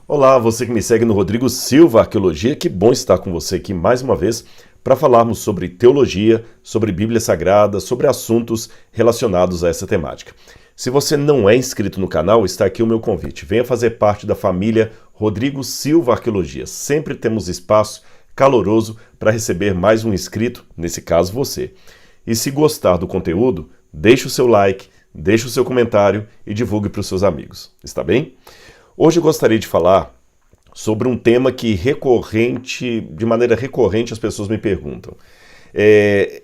Olá, você que me segue no Rodrigo Silva Arqueologia, que bom estar com você aqui mais uma vez para falarmos sobre teologia, sobre Bíblia Sagrada, sobre assuntos relacionados a essa temática. Se você não é inscrito no canal, está aqui o meu convite. Venha fazer parte da família Rodrigo Silva Arqueologia. Sempre temos espaço caloroso para receber mais um inscrito, nesse caso você. E se gostar do conteúdo, deixe o seu like, deixe o seu comentário e divulgue para os seus amigos. Está bem? Hoje eu gostaria de falar sobre um tema que de maneira recorrente as pessoas me perguntam.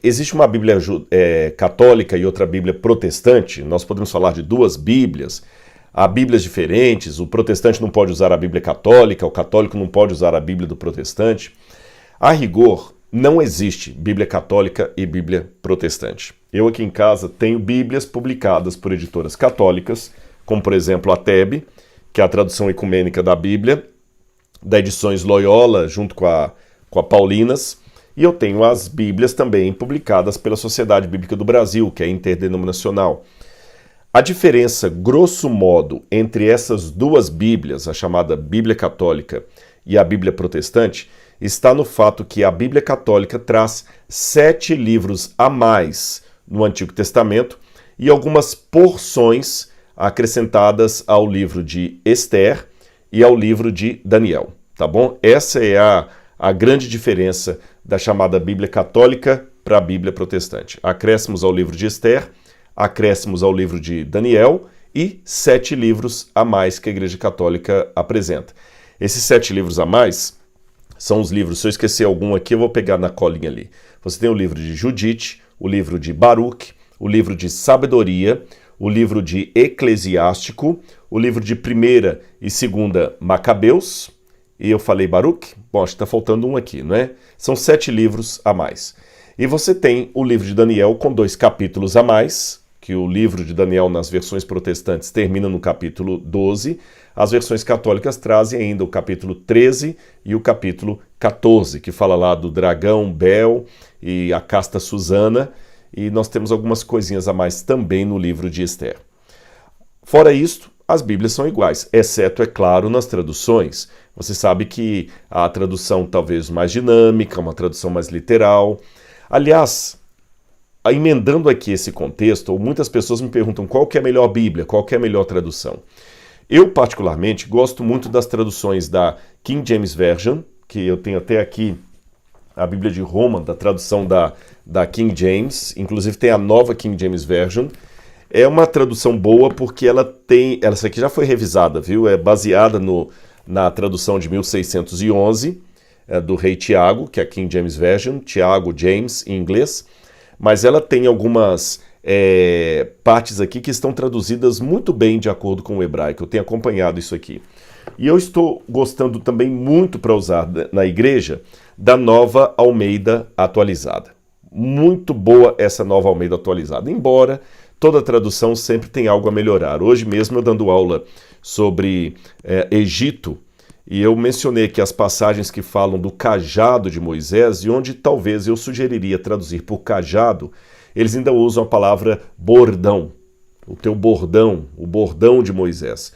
Existe uma Bíblia católica e outra Bíblia protestante? Nós podemos falar de duas Bíblias, há Bíblias diferentes, o protestante não pode usar a Bíblia católica, o católico não pode usar a Bíblia do protestante. A rigor, não existe Bíblia católica e Bíblia protestante. Eu aqui em casa tenho Bíblias publicadas por editoras católicas, como por exemplo a TEB, que é a tradução ecumênica da Bíblia, da Edições Loyola, junto com a Paulinas, e eu tenho as Bíblias também publicadas pela Sociedade Bíblica do Brasil, que é interdenominacional. A diferença, grosso modo, entre essas duas Bíblias, a chamada Bíblia Católica e a Bíblia Protestante, está no fato que a Bíblia Católica traz 7 livros a mais no Antigo Testamento e algumas porções acrescentadas ao livro de Esther e ao livro de Daniel, tá bom? Essa é a grande diferença da chamada Bíblia Católica para a Bíblia Protestante. Acréscimos ao livro de Esther, acréscimos ao livro de Daniel e 7 livros a mais que a Igreja Católica apresenta. Esses 7 livros a mais são os livros, se eu esquecer algum aqui, eu vou pegar na colinha ali. Você tem o livro de Judite, o livro de Baruque, o livro de Sabedoria, o livro de Eclesiástico, o livro de 1ª e 2ª Macabeus, e eu falei Baruque? Bom, acho que está faltando um aqui, não é? São 7 livros a mais. E você tem o livro de Daniel com 2 capítulos a mais, que o livro de Daniel nas versões protestantes termina no capítulo 12, as versões católicas trazem ainda o capítulo 13 e o capítulo 14, que fala lá do dragão Bel e a casta Susana, e nós temos algumas coisinhas a mais também no livro de Esther. Fora isto, as Bíblias são iguais, exceto, é claro, nas traduções. Você sabe que a tradução talvez mais dinâmica, uma tradução mais literal. Aliás, emendando aqui esse contexto, muitas pessoas me perguntam qual que é a melhor Bíblia, qual que é a melhor tradução. Eu, particularmente, gosto muito das traduções da King James Version, que eu tenho até aqui a Bíblia de Roma, da tradução da King James, inclusive tem a nova King James Version. É uma tradução boa porque essa aqui já foi revisada, viu? É baseada na tradução de 1611, do rei Tiago, que é a King James Version, Tiago James em inglês, mas ela tem algumas partes aqui que estão traduzidas muito bem de acordo com o hebraico. Eu tenho acompanhado isso aqui. E eu estou gostando também muito para usar na igreja da Nova Almeida Atualizada. Muito boa essa Nova Almeida Atualizada, embora toda tradução sempre tem algo a melhorar. Hoje mesmo eu dando aula sobre Egito, e eu mencionei aqui as passagens que falam do cajado de Moisés, e onde talvez eu sugeriria traduzir por cajado, eles ainda usam a palavra bordão, o teu bordão, o bordão de Moisés.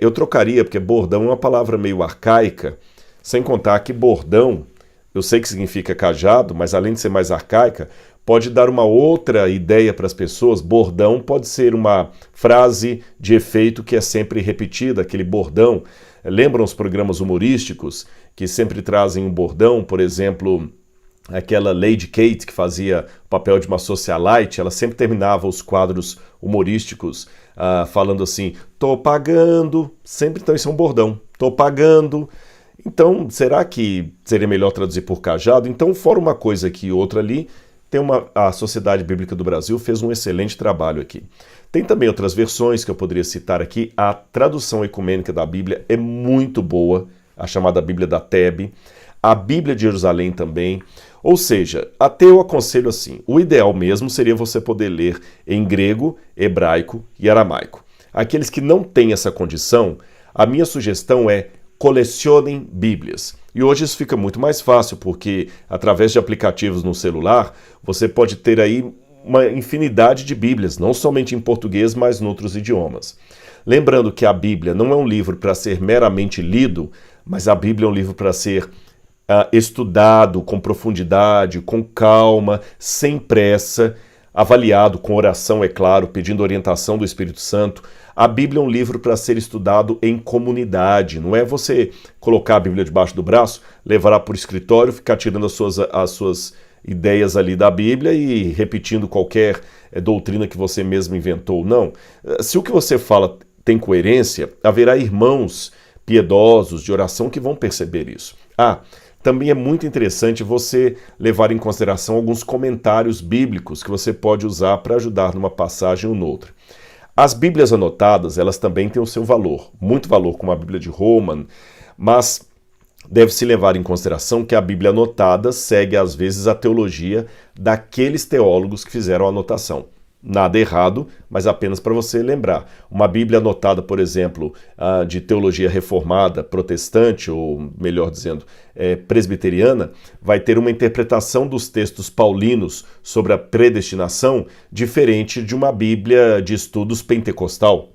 Eu trocaria, porque bordão é uma palavra meio arcaica, sem contar que bordão, eu sei que significa cajado, mas além de ser mais arcaica, pode dar uma outra ideia para as pessoas. Bordão pode ser uma frase de efeito que é sempre repetida, aquele bordão. Lembram os programas humorísticos que sempre trazem um bordão? Por exemplo, aquela Lady Kate que fazia o papel de uma socialite, ela sempre terminava os quadros humorísticos falando assim, tô pagando, sempre. Então isso é um bordão, tô pagando. Então, será que seria melhor traduzir por cajado? Então, fora uma coisa aqui e outra ali, a Sociedade Bíblica do Brasil fez um excelente trabalho aqui. Tem também outras versões que eu poderia citar aqui. A tradução ecumênica da Bíblia é muito boa, a chamada Bíblia da TEB. A Bíblia de Jerusalém também. Ou seja, até eu aconselho assim, o ideal mesmo seria você poder ler em grego, hebraico e aramaico. Aqueles que não têm essa condição, a minha sugestão é colecionem Bíblias. E hoje isso fica muito mais fácil, porque através de aplicativos no celular, você pode ter aí uma infinidade de Bíblias, não somente em português, mas em outros idiomas. Lembrando que a Bíblia não é um livro para ser meramente lido, mas a Bíblia é um livro para ser estudado com profundidade, com calma, sem pressa, avaliado com oração, é claro, pedindo orientação do Espírito Santo. A Bíblia é um livro para ser estudado em comunidade, não é você colocar a Bíblia debaixo do braço, levar para o escritório, ficar tirando as suas ideias ali da Bíblia e repetindo qualquer doutrina que você mesmo inventou. Não. Se o que você fala tem coerência, haverá irmãos piedosos de oração que vão perceber isso. Também é muito interessante você levar em consideração alguns comentários bíblicos que você pode usar para ajudar numa passagem ou noutra. As Bíblias anotadas, elas também têm o seu valor, muito valor, como a Bíblia de Roma, mas deve-se levar em consideração que a Bíblia anotada segue, às vezes, a teologia daqueles teólogos que fizeram a anotação. Nada errado, mas apenas para você lembrar. Uma Bíblia anotada, por exemplo, de teologia reformada, protestante, ou melhor dizendo, presbiteriana, vai ter uma interpretação dos textos paulinos sobre a predestinação diferente de uma Bíblia de estudos pentecostal.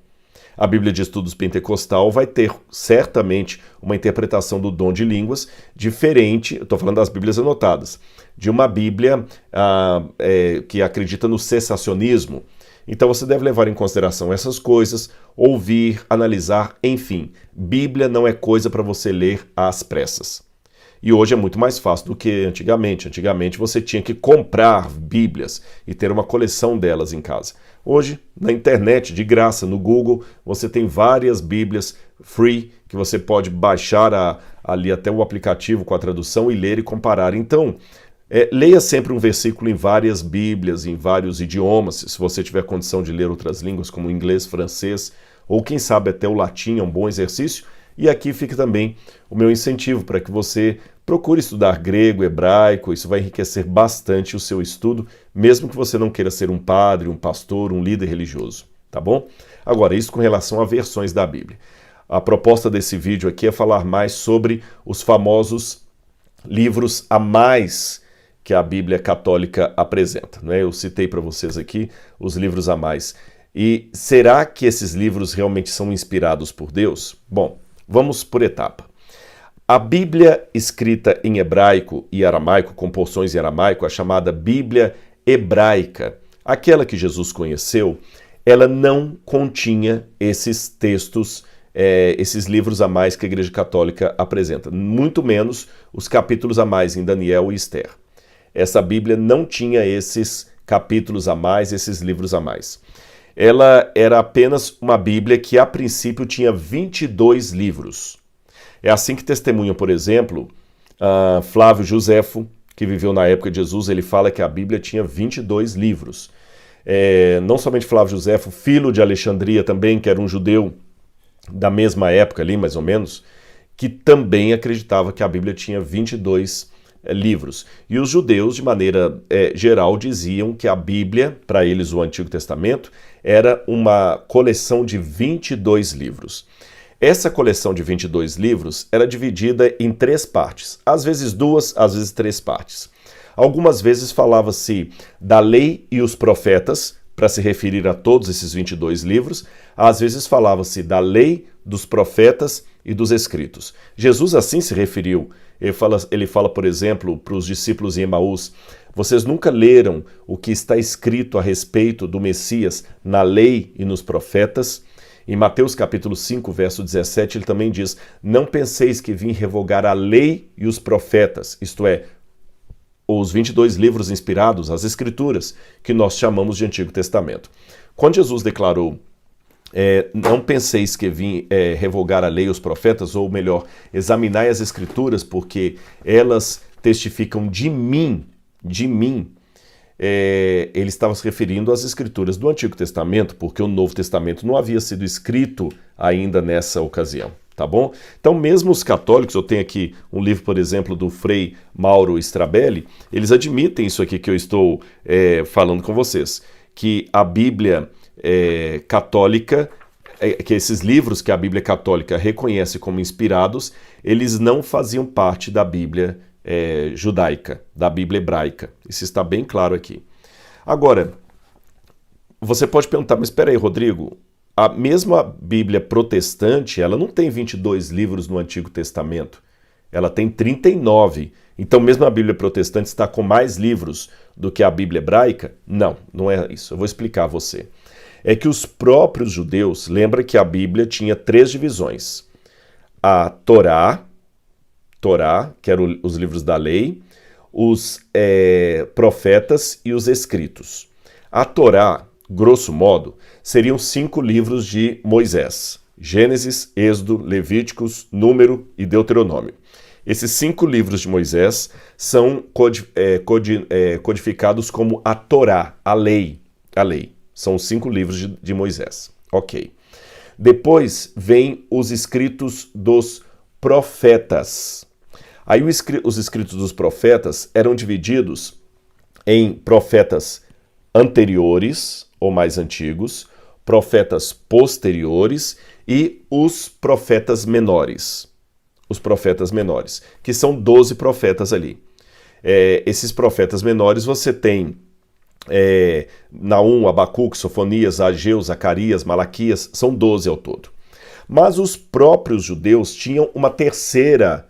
A Bíblia de Estudos Pentecostal vai ter certamente uma interpretação do dom de línguas diferente, estou falando das Bíblias anotadas, de uma Bíblia que acredita no cessacionismo. Então você deve levar em consideração essas coisas, ouvir, analisar, enfim. Bíblia não é coisa para você ler às pressas. E hoje é muito mais fácil do que antigamente. Antigamente você tinha que comprar Bíblias e ter uma coleção delas em casa. Hoje, na internet, de graça, no Google, você tem várias Bíblias free que você pode baixar ali até o aplicativo com a tradução e ler e comparar. Então, leia sempre um versículo em várias Bíblias, em vários idiomas, se você tiver condição de ler outras línguas como inglês, francês, ou quem sabe até o latim, é um bom exercício. E aqui fica também o meu incentivo para que você procure estudar grego, hebraico, isso vai enriquecer bastante o seu estudo, mesmo que você não queira ser um padre, um pastor, um líder religioso, tá bom? Agora, isso com relação a versões da Bíblia. A proposta desse vídeo aqui é falar mais sobre os famosos livros a mais que a Bíblia católica apresenta, né? Eu citei para vocês aqui os livros a mais. E será que esses livros realmente são inspirados por Deus? Bom, vamos por etapa. A Bíblia escrita em hebraico e aramaico, com porções em aramaico, a chamada Bíblia hebraica, aquela que Jesus conheceu, ela não continha esses textos, esses livros a mais que a Igreja Católica apresenta, muito menos os capítulos a mais em Daniel e Esther. Essa Bíblia não tinha esses capítulos a mais, esses livros a mais. Ela era apenas uma Bíblia que, a princípio, tinha 22 livros. É assim que testemunha, por exemplo, Flávio Josefo, que viveu na época de Jesus, ele fala que a Bíblia tinha 22 livros. Não somente Flávio Josefo, Filo de Alexandria também, que era um judeu da mesma época ali, mais ou menos, que também acreditava que a Bíblia tinha 22 livros. E os judeus, de maneira geral, diziam que a Bíblia, para eles o Antigo Testamento, era uma coleção de 22 livros. Essa coleção de 22 livros era dividida em 3 partes, às vezes 2, às vezes 3 partes. Algumas vezes falava-se da lei e os profetas, para se referir a todos esses 22 livros, às vezes falava-se da lei, dos profetas e dos escritos. Jesus assim se referiu. Ele fala, por exemplo, para os discípulos em Emaús: vocês nunca leram o que está escrito a respeito do Messias na lei e nos profetas? Em Mateus capítulo 5, verso 17, ele também diz: não penseis que vim revogar a lei e os profetas, isto é, os 22 livros inspirados, as Escrituras, que nós chamamos de Antigo Testamento. Quando Jesus declarou: não penseis que vim revogar a lei e os profetas, ou melhor, examinai as Escrituras, porque elas testificam de mim, ele estava se referindo às Escrituras do Antigo Testamento, porque o Novo Testamento não havia sido escrito ainda nessa ocasião, tá bom? Então, mesmo os católicos, eu tenho aqui um livro, por exemplo, do Frei Mauro Strabelli, eles admitem isso aqui que eu estou falando com vocês, que a Bíblia católica, que esses livros que a Bíblia católica reconhece como inspirados, eles não faziam parte da Bíblia judaica, da Bíblia hebraica. Isso está bem claro aqui. Agora, você pode perguntar, mas espera aí, Rodrigo, a mesma Bíblia protestante, ela não tem 22 livros no Antigo Testamento, ela tem 39. Então, mesmo a Bíblia protestante está com mais livros do que a Bíblia hebraica? Não, não é isso. Eu vou explicar a você. É que os próprios judeus, lembra que a Bíblia tinha 3 divisões. A Torá, que eram os livros da lei, os profetas e os escritos. A Torá, grosso modo, seriam 5 livros de Moisés: Gênesis, Êxodo, Levíticos, Número e Deuteronômio. Esses 5 livros de Moisés são codificados como a Torá, a lei. São os 5 livros de Moisés. Ok. Depois vem os escritos dos profetas. Aí os escritos dos profetas eram divididos em profetas anteriores ou mais antigos, profetas posteriores e os profetas menores. Os profetas menores, que são 12 profetas ali. Esses profetas menores você tem Naum, Abacuque, Sofonias, Ageu, Zacarias, Malaquias, são 12 ao todo. Mas os próprios judeus tinham uma terceira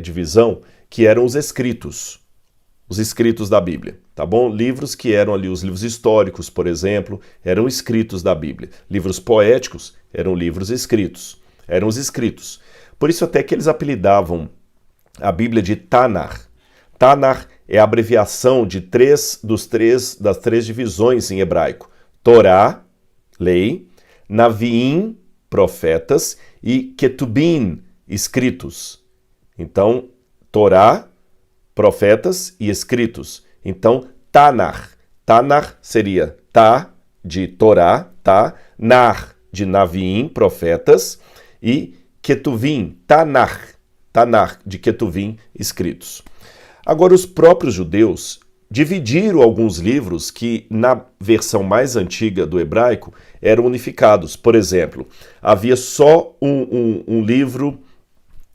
divisão, que eram os escritos da Bíblia, tá bom? Livros que eram ali, os livros históricos, por exemplo, eram escritos da Bíblia. Livros poéticos eram livros escritos, eram os escritos. Por isso até que eles apelidavam a Bíblia de Tanar. Tanar é a abreviação das 3 divisões em hebraico. Torá, lei, Naviim, profetas, e Ketubim, escritos. Então, Torá, profetas e escritos. Então, Tanar. Tanar seria Ta, de Torá, Nar, de Naviim, profetas, e Ketuvim, Tanar, de Ketuvim, escritos. Agora, os próprios judeus dividiram alguns livros que, na versão mais antiga do hebraico, eram unificados. Por exemplo, havia só um livro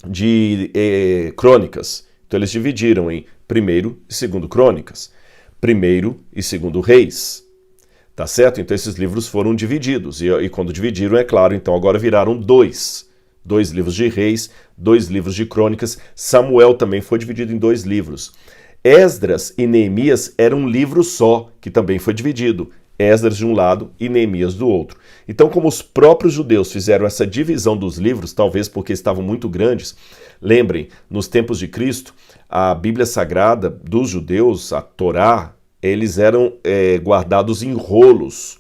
de crônicas. Então, eles dividiram em 1º e 2º Crônicas, 1º e 2º Reis. Tá certo? Então, esses livros foram divididos. E quando dividiram, é claro, então agora viraram 2 livros de Reis, 2 livros de Crônicas. Samuel também foi dividido em 2 livros. Esdras e Neemias eram um livro só, que também foi dividido. Esdras de um lado e Neemias do outro. Então, como os próprios judeus fizeram essa divisão dos livros, talvez porque estavam muito grandes, lembrem, nos tempos de Cristo, a Bíblia Sagrada dos judeus, a Torá, eles eram guardados em rolos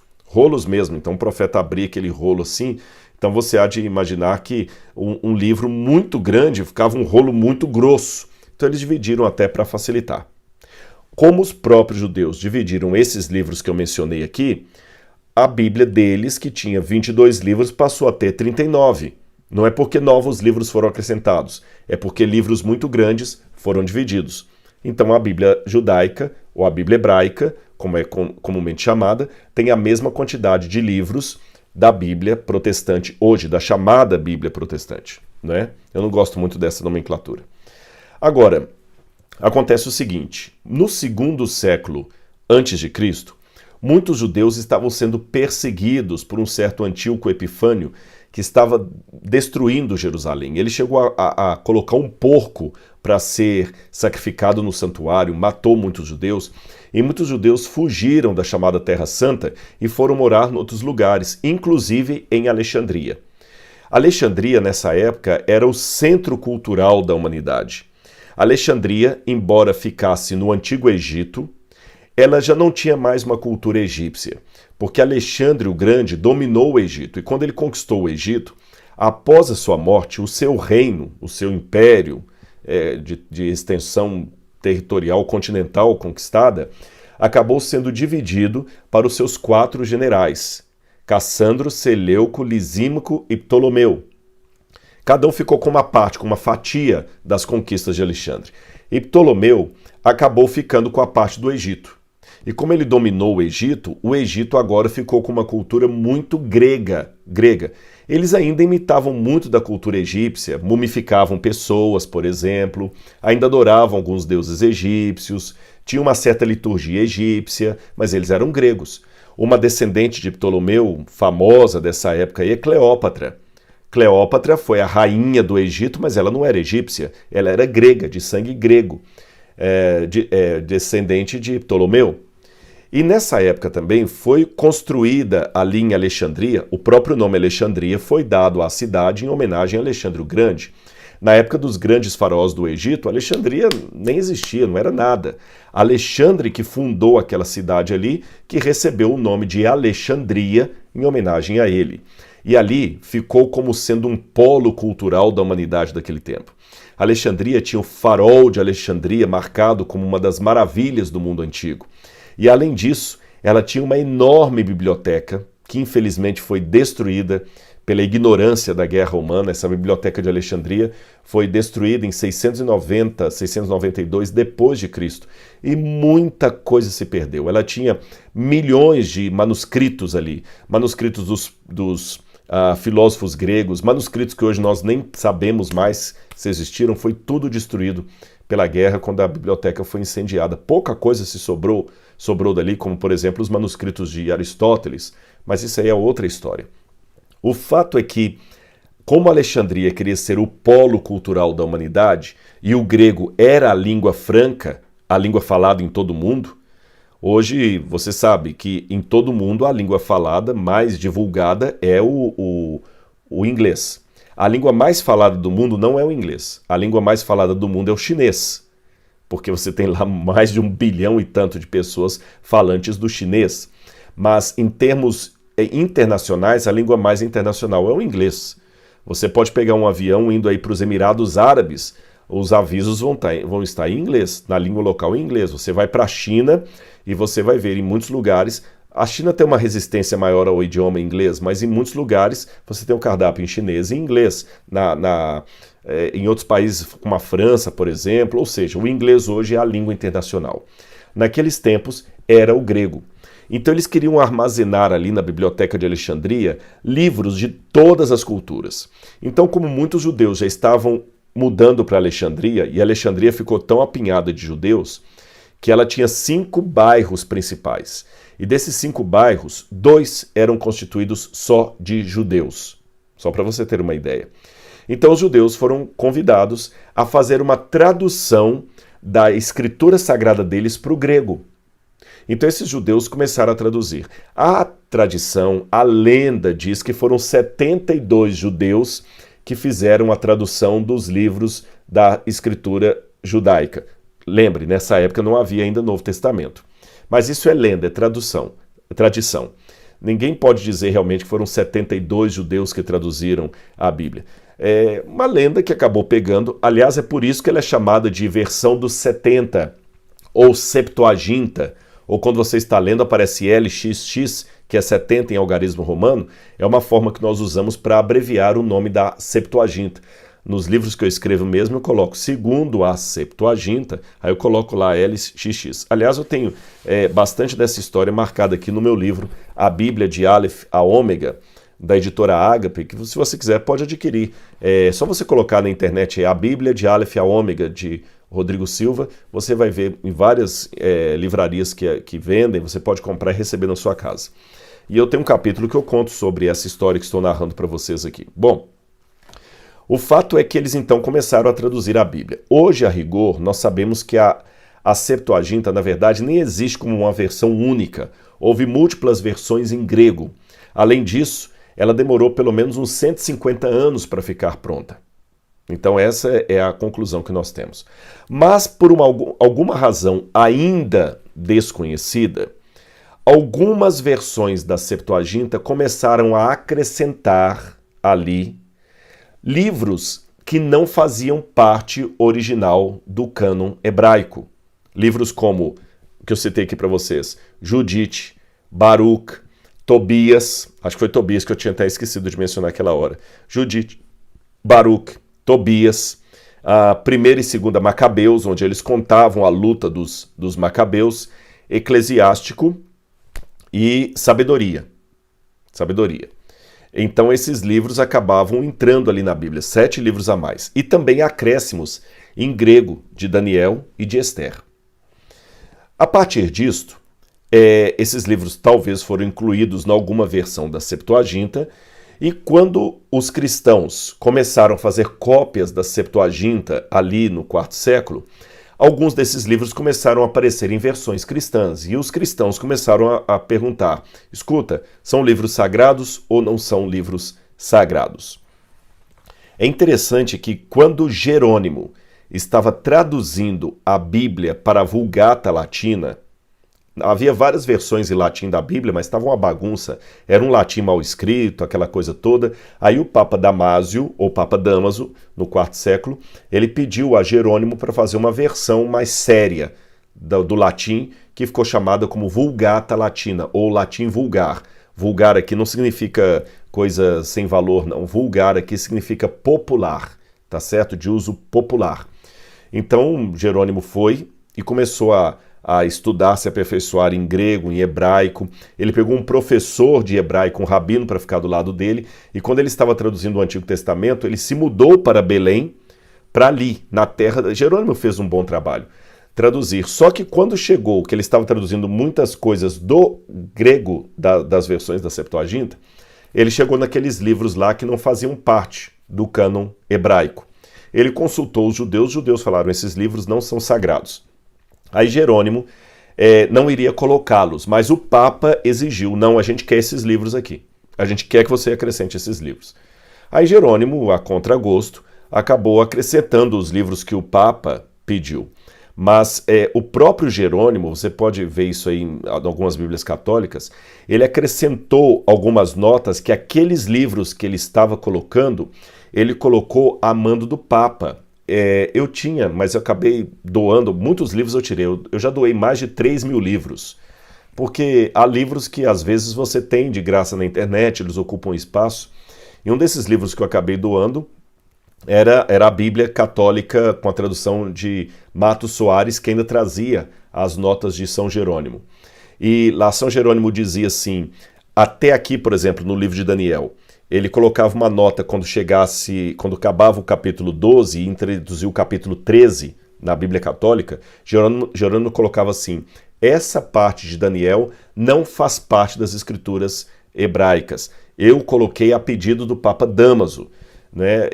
mesmo. Então, o profeta abria aquele rolo assim. Então você há de imaginar que um livro muito grande ficava um rolo muito grosso. Então eles dividiram até para facilitar. Como os próprios judeus dividiram esses livros que eu mencionei aqui, a Bíblia deles, que tinha 22 livros, passou a ter 39. Não é porque novos livros foram acrescentados, é porque livros muito grandes foram divididos. Então a Bíblia judaica, ou a Bíblia hebraica, como é comumente chamada, tem a mesma quantidade de livros da Bíblia protestante hoje, da chamada Bíblia protestante, né? Eu não gosto muito dessa nomenclatura. Agora, acontece o seguinte: no 2º século antes de Cristo, muitos judeus estavam sendo perseguidos por um certo Antíoco Epifânio que estava destruindo Jerusalém. Ele chegou a colocar um porco para ser sacrificado no santuário, matou muitos judeus, e muitos judeus fugiram da chamada Terra Santa e foram morar em outros lugares, inclusive em Alexandria. Alexandria, nessa época, era o centro cultural da humanidade. Alexandria, embora ficasse no Antigo Egito, ela já não tinha mais uma cultura egípcia, porque Alexandre o Grande dominou o Egito, e quando ele conquistou o Egito, após a sua morte, o seu reino, o seu império de extensão territorial continental conquistada, acabou sendo dividido para os seus 4 generais, Cassandro, Seleuco, Lisímaco e Ptolomeu. Cada um ficou com uma parte, com uma fatia das conquistas de Alexandre. E Ptolomeu acabou ficando com a parte do Egito. E como ele dominou o Egito agora ficou com uma cultura muito grega. Eles ainda imitavam muito da cultura egípcia, mumificavam pessoas, por exemplo, ainda adoravam alguns deuses egípcios, tinham uma certa liturgia egípcia, mas eles eram gregos. Uma descendente de Ptolomeu, famosa dessa época aí, é Cleópatra. Cleópatra foi a rainha do Egito, mas ela não era egípcia, ela era grega, de sangue grego, descendente de Ptolomeu. E nessa época também foi construída ali em Alexandria, o próprio nome Alexandria foi dado à cidade em homenagem a Alexandre o Grande. Na época dos grandes faraós do Egito, Alexandria nem existia, não era nada. Alexandre que fundou aquela cidade ali, que recebeu o nome de Alexandria em homenagem a ele. E ali ficou como sendo um polo cultural da humanidade daquele tempo. Alexandria tinha o farol de Alexandria marcado como uma das maravilhas do mundo antigo. E além disso, ela tinha uma enorme biblioteca, que infelizmente foi destruída pela ignorância da guerra romana. Essa biblioteca de Alexandria foi destruída em 692 depois de Cristo. E muita coisa se perdeu. Ela tinha milhões de manuscritos ali, manuscritos dos filósofos gregos, manuscritos que hoje nós nem sabemos mais se existiram, foi tudo destruído pela guerra quando a biblioteca foi incendiada. Pouca coisa se sobrou dali, como por exemplo os manuscritos de Aristóteles, mas isso aí é outra história. O fato é que, como Alexandria queria ser o polo cultural da humanidade e o grego era a língua franca, a língua falada em todo o mundo, hoje você sabe que em todo o mundo a língua falada mais divulgada é o inglês. A língua mais falada do mundo não é o inglês. A língua mais falada do mundo é o chinês, porque você tem lá mais de 1 bilhão e tanto de pessoas falantes do chinês. Mas em termos internacionais, a língua mais internacional é o inglês. Você pode pegar um avião indo aí para os Emirados Árabes, os avisos vão estar em inglês, na língua local em inglês. Você vai para a China e você vai ver em muitos lugares, a China tem uma resistência maior ao idioma inglês, mas em muitos lugares você tem um cardápio em chinês e em inglês. Em outros países, como a França, por exemplo, ou seja, o inglês hoje é a língua internacional. Naqueles tempos era o grego. Então eles queriam armazenar ali na biblioteca de Alexandria livros de todas as culturas. Então, como muitos judeus já estavam mudando para Alexandria, e Alexandria ficou tão apinhada de judeus, que ela tinha 5 bairros principais. E desses 5 bairros, 2 eram constituídos só de judeus. Só para você ter uma ideia. Então os judeus foram convidados a fazer uma tradução da escritura sagrada deles para o grego. Então esses judeus começaram a traduzir. A tradição, a lenda diz que foram 72 judeus que fizeram a tradução dos livros da escritura judaica. Lembre, nessa época não havia ainda Novo Testamento. Mas isso é lenda, é tradição. Ninguém pode dizer realmente que foram 72 judeus que traduziram a Bíblia. É uma lenda que acabou pegando. Aliás, é por isso que ela é chamada de versão dos 70, ou Septuaginta, ou quando você está lendo aparece LXX, que é 70 em algarismo romano, é uma forma que nós usamos para abreviar o nome da Septuaginta. Nos livros que eu escrevo mesmo, eu coloco segundo a Septuaginta, aí eu coloco lá LXX. Aliás, eu tenho bastante dessa história marcada aqui no meu livro, A Bíblia de Aleph a Ômega, da editora Ágape, que se você quiser pode adquirir. É só você colocar na internet A Bíblia de Aleph a Ômega, de Rodrigo Silva, você vai ver em várias livrarias que vendem, você pode comprar e receber na sua casa. E eu tenho um capítulo que eu conto sobre essa história que estou narrando para vocês aqui. Bom, o fato é que eles então começaram a traduzir a Bíblia. Hoje, a rigor, nós sabemos que a Septuaginta, na verdade, nem existe como uma versão única. Houve múltiplas versões em grego. Além disso, ela demorou pelo menos uns 150 anos para ficar pronta. Então essa é a conclusão que nós temos. Mas por alguma razão ainda desconhecida, algumas versões da Septuaginta começaram a acrescentar ali livros que não faziam parte original do cânon hebraico. Livros como, que eu citei aqui para vocês, Judite, Baruch, Tobias, acho que foi Tobias que eu tinha até esquecido de mencionar naquela hora. Judite, Baruch, Tobias, a primeira e segunda Macabeus, onde eles contavam a luta dos Macabeus, Eclesiástico e Sabedoria. Então esses livros acabavam entrando ali na Bíblia, 7 livros a mais. E também acréscimos em grego de Daniel e de Esther. A partir disto, esses livros talvez foram incluídos em alguma versão da Septuaginta, e quando os cristãos começaram a fazer cópias da Septuaginta ali no quarto século, alguns desses livros começaram a aparecer em versões cristãs, e os cristãos começaram a perguntar, escuta, são livros sagrados ou não são livros sagrados? É interessante que quando Jerônimo estava traduzindo a Bíblia para a Vulgata Latina, havia várias versões em latim da Bíblia, mas estava uma bagunça, era um latim mal escrito, aquela coisa toda. Aí o Papa Damásio, ou Papa Damaso, no quarto século, ele pediu a Jerônimo para fazer uma versão mais séria do latim, que ficou chamada como Vulgata Latina, ou latim vulgar. Vulgar aqui não significa coisa sem valor, não. Vulgar aqui significa popular, tá certo? De uso popular. Então Jerônimo foi e começou a estudar, se aperfeiçoar em grego, em hebraico. Ele pegou um professor de hebraico, um rabino, para ficar do lado dele, e quando ele estava traduzindo o Antigo Testamento, ele se mudou para Belém, para ali, na terra. Jerônimo fez um bom trabalho, traduzir. Só que quando chegou, que ele estava traduzindo muitas coisas do grego, das versões da Septuaginta, ele chegou naqueles livros lá que não faziam parte do cânon hebraico. Ele consultou os judeus falaram, esses livros não são sagrados. Aí Jerônimo não iria colocá-los, mas o Papa exigiu, não, a gente quer esses livros aqui, a gente quer que você acrescente esses livros. Aí Jerônimo, a contragosto, acabou acrescentando os livros que o Papa pediu. Mas o próprio Jerônimo, você pode ver isso aí em algumas Bíblias católicas, ele acrescentou algumas notas que aqueles livros que ele estava colocando, ele colocou a mando do Papa. Eu tinha, mas eu acabei doando, muitos livros eu tirei, eu já doei mais de 3.000 livros, porque há livros que às vezes você tem de graça na internet, eles ocupam espaço, e um desses livros que eu acabei doando era a Bíblia Católica com a tradução de Matos Soares, que ainda trazia as notas de São Jerônimo. E lá São Jerônimo dizia assim, até aqui, por exemplo, no livro de Daniel, ele colocava uma nota quando acabava o capítulo 12 e introduziu o capítulo 13 na Bíblia Católica, Jerônimo colocava assim, essa parte de Daniel não faz parte das escrituras hebraicas. Eu coloquei a pedido do Papa Damaso, né?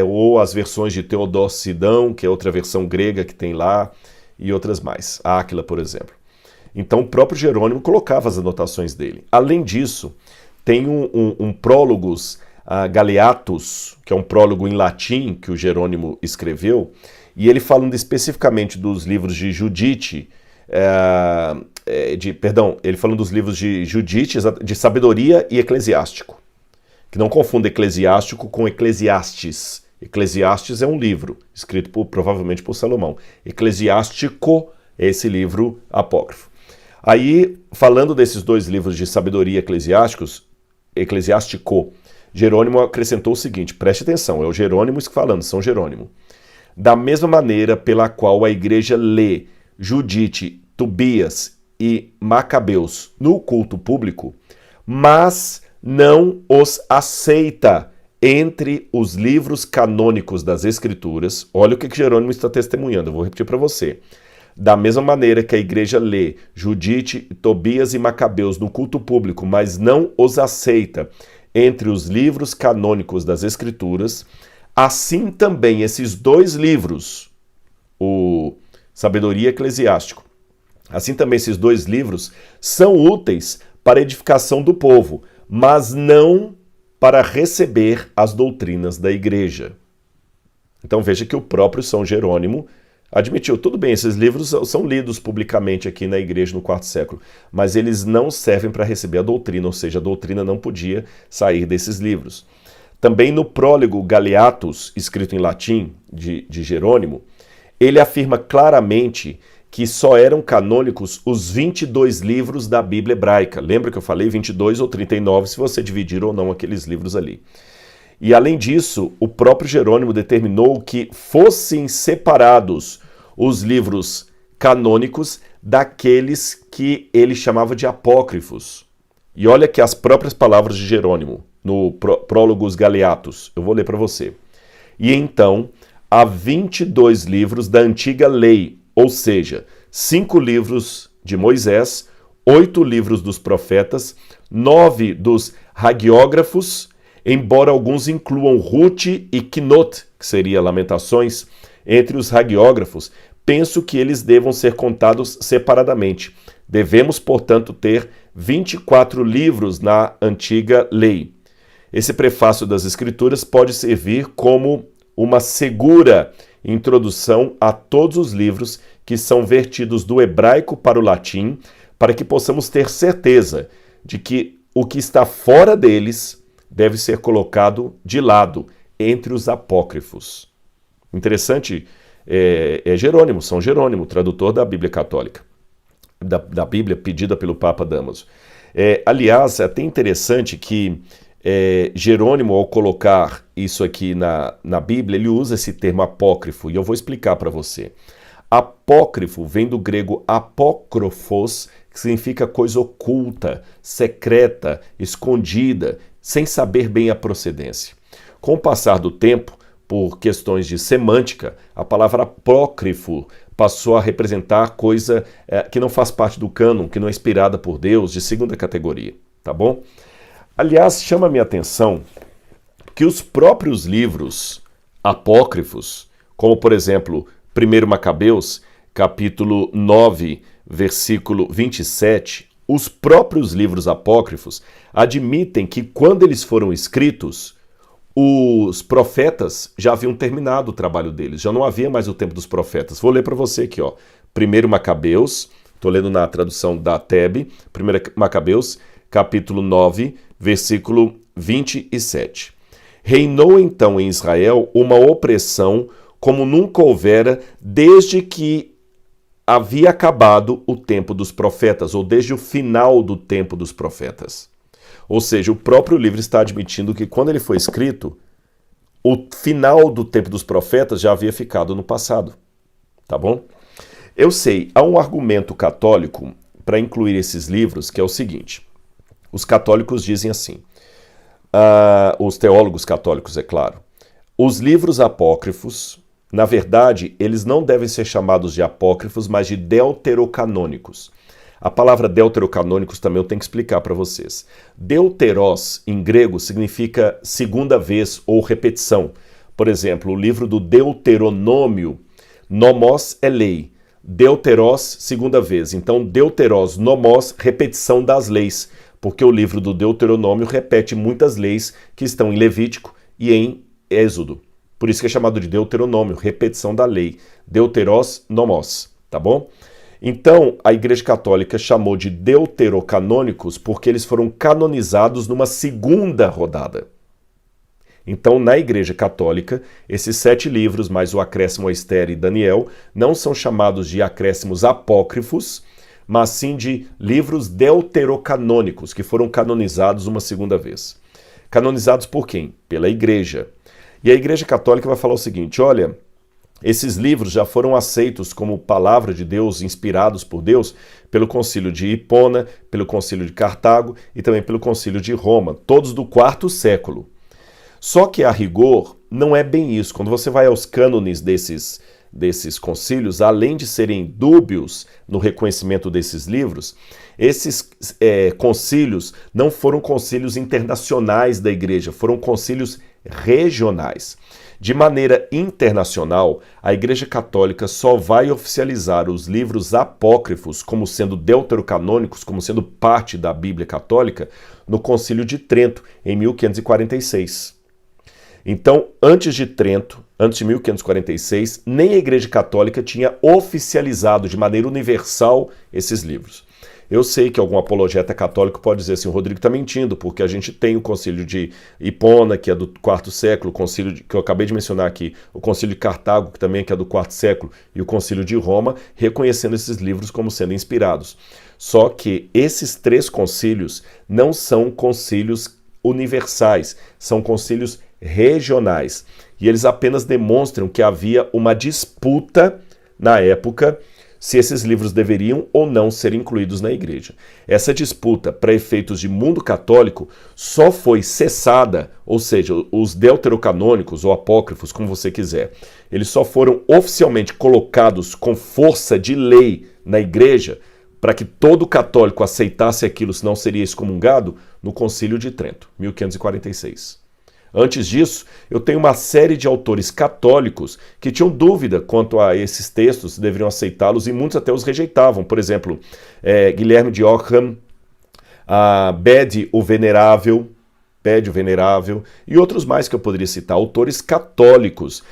Ou as versões de Teodósio Sidão, que é outra versão grega que tem lá, e outras mais, Áquila, por exemplo. Então o próprio Jerônimo colocava as anotações dele. Além disso, tem um Prólogos Galeatus, que é um prólogo em latim que o Jerônimo escreveu, e ele falando especificamente dos livros de Judite, ele falando dos livros de Judite, de Sabedoria e Eclesiástico. Que não confunda Eclesiástico com Eclesiastes. Eclesiastes é um livro, escrito provavelmente por Salomão. Eclesiástico é esse livro apócrifo. Aí, falando desses dois livros de Sabedoria e Eclesiástico, Jerônimo acrescentou o seguinte, preste atenção, é o Jerônimo falando, São Jerônimo. Da mesma maneira pela qual a igreja lê Judite, Tobias e Macabeus no culto público, mas não os aceita entre os livros canônicos das Escrituras. Olha o que Jerônimo está testemunhando, eu vou repetir para você. Da mesma maneira que a igreja lê Judite, Tobias e Macabeus no culto público, mas não os aceita entre os livros canônicos das Escrituras, assim também esses dois livros, o Sabedoria e Eclesiástico, assim também esses dois livros são úteis para a edificação do povo, mas não para receber as doutrinas da igreja. Então veja que o próprio São Jerônimo admitiu, tudo bem, esses livros são lidos publicamente aqui na igreja no quarto século, mas eles não servem para receber a doutrina, ou seja, a doutrina não podia sair desses livros. Também no prólogo Galeatus, escrito em latim, de Jerônimo, ele afirma claramente que só eram canônicos os 22 livros da Bíblia hebraica. Lembra que eu falei 22 ou 39, se você dividir ou não aqueles livros ali. E além disso, o próprio Jerônimo determinou que fossem separados os livros canônicos daqueles que ele chamava de apócrifos. E olha que as próprias palavras de Jerônimo, no Prólogos Galeatus, eu vou ler para você. E então, há 22 livros da antiga lei, ou seja, 5 livros de Moisés, 8 livros dos profetas, 9 dos hagiógrafos, embora alguns incluam Ruth e Quinot, que seria Lamentações, entre os hagiógrafos, penso que eles devam ser contados separadamente. Devemos, portanto, ter 24 livros na antiga lei. Esse prefácio das Escrituras pode servir como uma segura introdução a todos os livros que são vertidos do hebraico para o latim, para que possamos ter certeza de que o que está fora deles deve ser colocado de lado, entre os apócrifos. Interessante, Jerônimo, São Jerônimo, tradutor da Bíblia Católica, da Bíblia pedida pelo Papa Dámaso. Aliás, é até interessante que Jerônimo, ao colocar isso aqui na Bíblia, ele usa esse termo apócrifo, e eu vou explicar para você. Apócrifo vem do grego apókrofos, que significa coisa oculta, secreta, escondida, sem saber bem a procedência. Com o passar do tempo, por questões de semântica, a palavra apócrifo passou a representar coisa que não faz parte do cânon, que não é inspirada por Deus, de segunda categoria, tá bom? Aliás, chama a minha atenção que os próprios livros apócrifos, como por exemplo, 1 Macabeus, capítulo 9, versículo 27, os próprios livros apócrifos admitem que quando eles foram escritos, os profetas já haviam terminado o trabalho deles, já não havia mais o tempo dos profetas. Vou ler para você aqui, ó. 1 Macabeus, estou lendo na tradução da TEB, 1 Macabeus, capítulo 9, versículo 27. Reinou então em Israel uma opressão como nunca houvera desde que havia acabado o tempo dos profetas, ou desde o final do tempo dos profetas. Ou seja, o próprio livro está admitindo que quando ele foi escrito, o final do tempo dos profetas já havia ficado no passado. Tá bom? Eu sei, há um argumento católico para incluir esses livros, que é o seguinte. Os católicos dizem assim, os teólogos católicos, é claro, os livros apócrifos, na verdade, eles não devem ser chamados de apócrifos, mas de deuterocanônicos. A palavra deuterocanônicos também eu tenho que explicar para vocês. Deuteros, em grego, significa segunda vez ou repetição. Por exemplo, o livro do Deuteronômio, nomos é lei, deuteros, segunda vez. Então, deuteros, nomos, repetição das leis, porque o livro do Deuteronômio repete muitas leis que estão em Levítico e em Êxodo. Por isso que é chamado de Deuteronômio, repetição da lei. Deuteros, nomos, tá bom? Então, a Igreja Católica chamou de deuterocanônicos porque eles foram canonizados numa segunda rodada. Então, na Igreja Católica, esses 7 livros, mais o acréscimo a Esther e Daniel, não são chamados de acréscimos apócrifos, mas sim de livros deuterocanônicos, que foram canonizados uma segunda vez. Canonizados por quem? Pela Igreja. E a Igreja Católica vai falar o seguinte, olha, esses livros já foram aceitos como palavra de Deus, inspirados por Deus, pelo Concílio de Hipona, pelo Concílio de Cartago e também pelo Concílio de Roma, todos do 4º século. Só que, a rigor, não é bem isso. Quando você vai aos cânones desses concílios, além de serem dúbios no reconhecimento desses livros, esses concílios não foram concílios internacionais da Igreja, foram concílios regionais. De maneira internacional, a Igreja Católica só vai oficializar os livros apócrifos como sendo deuterocanônicos, como sendo parte da Bíblia Católica, no Concílio de Trento, em 1546. Então, antes de Trento, antes de 1546, nem a Igreja Católica tinha oficializado de maneira universal esses livros. Eu sei que algum apologeta católico pode dizer assim, o Rodrigo está mentindo, porque a gente tem o Concílio de Hipona, que é do 4º século, o Concílio que eu acabei de mencionar aqui, o Concílio de Cartago, que também é do 4º século, e o Concílio de Roma, reconhecendo esses livros como sendo inspirados. Só que esses 3 concílios não são concílios universais, são concílios regionais. E eles apenas demonstram que havia uma disputa na época se esses livros deveriam ou não ser incluídos na igreja. Essa disputa, para efeitos de mundo católico, só foi cessada, ou seja, os deuterocanônicos ou apócrifos, como você quiser, eles só foram oficialmente colocados com força de lei na igreja para que todo católico aceitasse aquilo, senão seria excomungado, no Concílio de Trento, 1546. Antes disso, eu tenho uma série de autores católicos que tinham dúvida quanto a esses textos, se deveriam aceitá-los, e muitos até os rejeitavam. Por exemplo, Guilherme de Ockham, Bede o Venerável, e outros mais que eu poderia citar, autores católicos.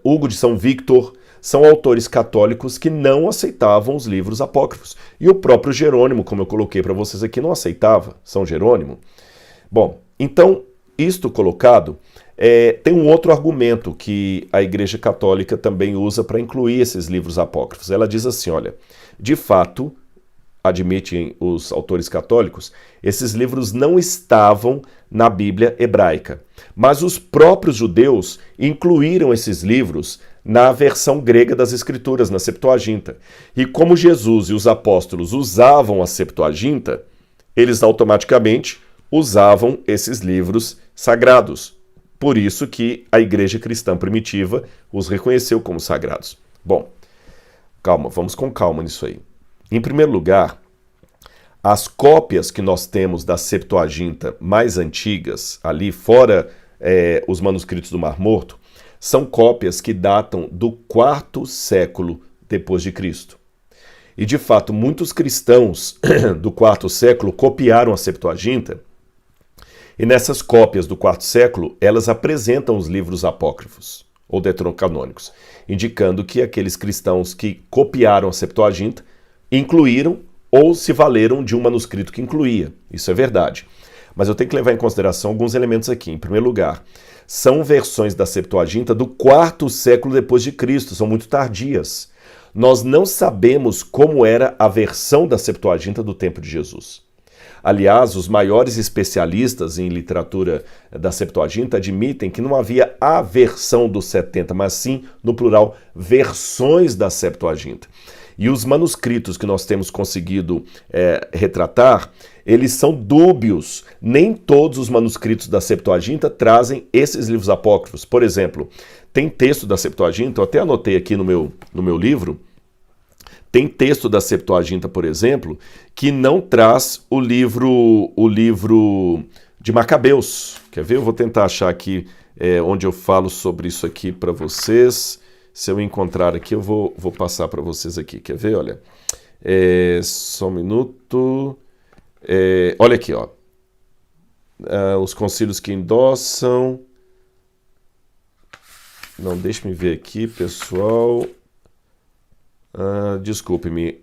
Hugo de São Victor, são autores católicos que não aceitavam os livros apócrifos. E o próprio Jerônimo, como eu coloquei para vocês aqui, não aceitava, São Jerônimo. Bom, então, isto colocado, tem um outro argumento que a Igreja Católica também usa para incluir esses livros apócrifos. Ela diz assim, olha, de fato, admitem os autores católicos, esses livros não estavam na Bíblia hebraica, mas os próprios judeus incluíram esses livros na versão grega das Escrituras, na Septuaginta. E como Jesus e os apóstolos usavam a Septuaginta, eles automaticamente usavam esses livros sagrados. Por isso que a Igreja Cristã Primitiva os reconheceu como sagrados. Bom, calma, vamos com calma nisso aí. Em primeiro lugar, as cópias que nós temos da Septuaginta mais antigas, ali fora os manuscritos do Mar Morto, são cópias que datam do quarto século depois de Cristo. E, de fato, muitos cristãos do quarto século copiaram a Septuaginta, e nessas cópias do quarto século, elas apresentam os livros apócrifos, ou deuterocanônicos, indicando que aqueles cristãos que copiaram a Septuaginta incluíram ou se valeram de um manuscrito que incluía. Isso é verdade. Mas eu tenho que levar em consideração alguns elementos aqui. Em primeiro lugar, são versões da Septuaginta do quarto século depois de Cristo, são muito tardias. Nós não sabemos como era a versão da Septuaginta do tempo de Jesus. Aliás, os maiores especialistas em literatura da Septuaginta admitem que não havia a versão dos 70, mas sim, no plural, versões da Septuaginta. E os manuscritos que nós temos conseguido retratar, eles são dúbios. Nem todos os manuscritos da Septuaginta trazem esses livros apócrifos. Por exemplo, tem texto da Septuaginta, eu até anotei aqui no meu livro, tem texto da Septuaginta, por exemplo, que não traz o livro de Macabeus. Quer ver? Eu vou tentar achar aqui onde eu falo sobre isso aqui para vocês. Se eu encontrar aqui, eu vou passar para vocês aqui. Quer ver? Olha. Só um minuto. Olha aqui, ó. Os concílios que endossam. Não, deixe-me ver aqui, pessoal. Desculpe-me.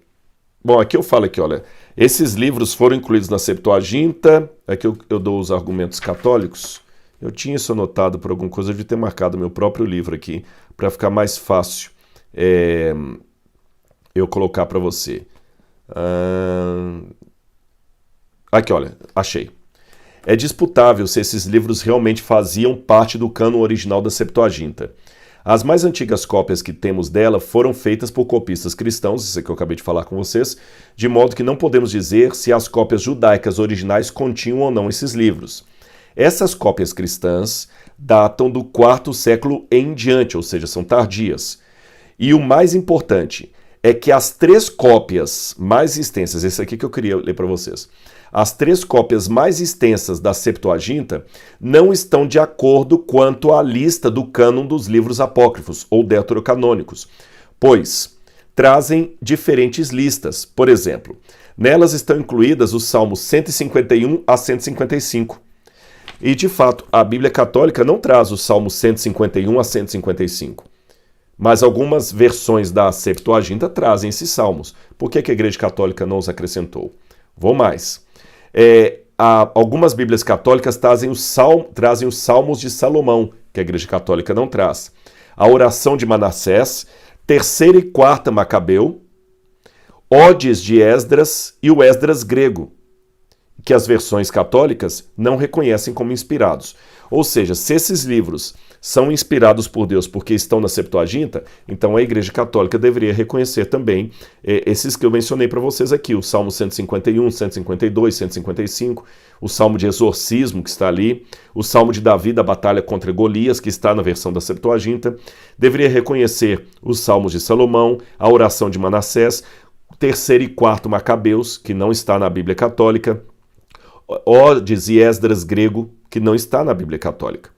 Bom, aqui eu falo aqui, olha. Esses livros foram incluídos na Septuaginta. Aqui eu dou os argumentos católicos. Eu tinha isso anotado por alguma coisa, eu devia ter marcado meu próprio livro aqui, para ficar mais fácil eu colocar para você. Aqui, olha, achei. É disputável se esses livros realmente faziam parte do cânon original da Septuaginta. As mais antigas cópias que temos dela foram feitas por copistas cristãos, isso é que eu acabei de falar com vocês, de modo que não podemos dizer se as cópias judaicas originais continham ou não esses livros. Essas cópias cristãs datam do quarto século em diante, ou seja, são tardias. E o mais importante é que as 3 cópias mais extensas, esse aqui que eu queria ler para vocês, as 3 cópias mais extensas da Septuaginta não estão de acordo quanto à lista do cânon dos livros apócrifos ou deuterocanônicos, pois trazem diferentes listas. Por exemplo, nelas estão incluídas os Salmos 151 a 155. E, de fato, a Bíblia Católica não traz os Salmos 151 a 155. Mas algumas versões da Septuaginta trazem esses salmos. Por que a Igreja Católica não os acrescentou? Vou mais. Algumas Bíblias católicas trazem os Salmos de Salomão, que a Igreja Católica não traz. A oração de Manassés, 3ª e 4ª Macabeu, Odes de Esdras e o Esdras grego, que as versões católicas não reconhecem como inspirados. Ou seja, se esses livros são inspirados por Deus porque estão na Septuaginta, então a Igreja Católica deveria reconhecer também esses que eu mencionei para vocês aqui, o Salmo 151, 152, 155, o Salmo de Exorcismo, que está ali, o Salmo de Davi da batalha contra Golias, que está na versão da Septuaginta, deveria reconhecer os Salmos de Salomão, a oração de Manassés, terceiro e quarto Macabeus, que não está na Bíblia Católica, Odes e Esdras grego, que não está na Bíblia Católica.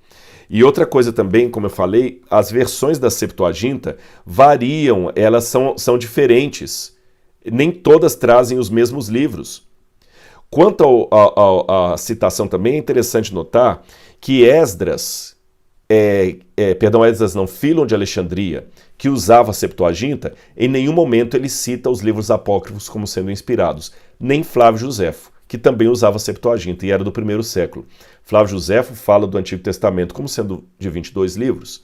E outra coisa também, como eu falei, as versões da Septuaginta variam, elas são diferentes. Nem todas trazem os mesmos livros. Quanto à citação também, é interessante notar que Esdras não, Fílon de Alexandria, que usava a Septuaginta, em nenhum momento ele cita os livros apócrifos como sendo inspirados, nem Flávio Josefo, que também usava a Septuaginta e era do primeiro século. Flávio Josefo fala do Antigo Testamento como sendo de 22 livros.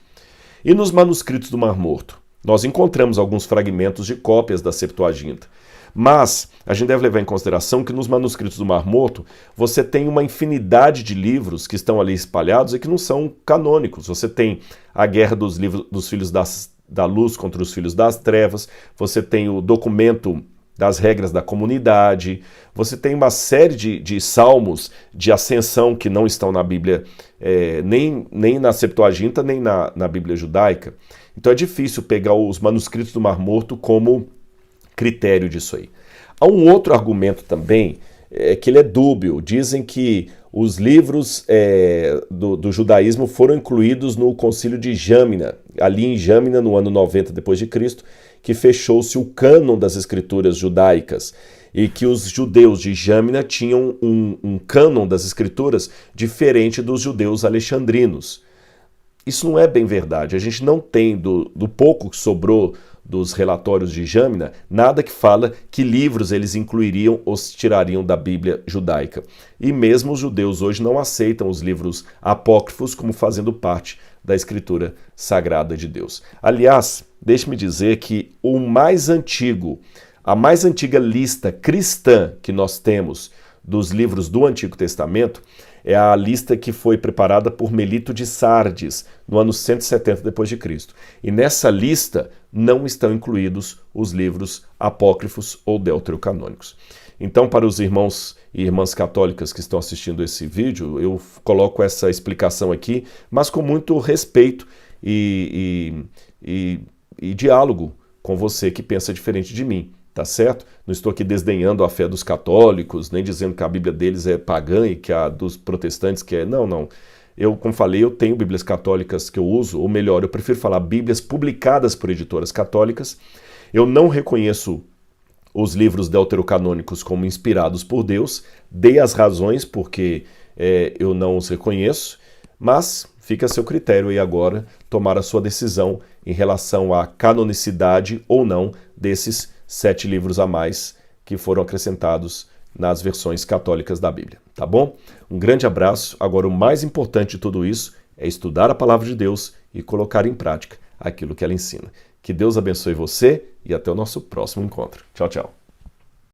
E nos manuscritos do Mar Morto, nós encontramos alguns fragmentos de cópias da Septuaginta. Mas a gente deve levar em consideração que nos manuscritos do Mar Morto você tem uma infinidade de livros que estão ali espalhados e que não são canônicos. Você tem a guerra dos filhos da luz contra os filhos das trevas, você tem o documento das regras da comunidade, você tem uma série de salmos de ascensão que não estão na Bíblia, nem na Septuaginta, nem na Bíblia judaica. Então é difícil pegar os manuscritos do Mar Morto como critério disso aí. Há um outro argumento também, que ele é dúbio. Dizem que os livros do judaísmo foram incluídos no concílio de Jâmina, ali em Jâmina, no ano 90 d.C., que fechou-se o cânon das escrituras judaicas, e que os judeus de Jâmina tinham um cânon das escrituras diferente dos judeus alexandrinos. Isso não é bem verdade. A gente não tem, do pouco que sobrou dos relatórios de Jâmina, nada que fala que livros eles incluiriam ou se tirariam da Bíblia judaica. E mesmo os judeus hoje não aceitam os livros apócrifos como fazendo parte da Escritura Sagrada de Deus. Aliás, deixe-me dizer que a mais antiga lista cristã que nós temos dos livros do Antigo Testamento é a lista que foi preparada por Melito de Sardes, no ano 170 d.C. E nessa lista não estão incluídos os livros apócrifos ou deuterocanônicos. Então, para os irmãos e irmãs católicas que estão assistindo esse vídeo, eu coloco essa explicação aqui, mas com muito respeito e diálogo com você que pensa diferente de mim. Tá certo? Não estou aqui desdenhando a fé dos católicos, nem dizendo que a Bíblia deles é pagã e que a dos protestantes que é... Não. Eu, como falei, eu tenho Bíblias católicas que eu uso, ou melhor, eu prefiro falar Bíblias publicadas por editoras católicas. Eu não reconheço os livros deuterocanônicos como inspirados por Deus, dei as razões porque eu não os reconheço, mas fica a seu critério aí agora tomar a sua decisão em relação à canonicidade ou não desses 7 livros a mais que foram acrescentados nas versões católicas da Bíblia, tá bom? Um grande abraço. Agora, o mais importante de tudo isso é estudar a palavra de Deus e colocar em prática aquilo que ela ensina. Que Deus abençoe você e até o nosso próximo encontro. Tchau, tchau.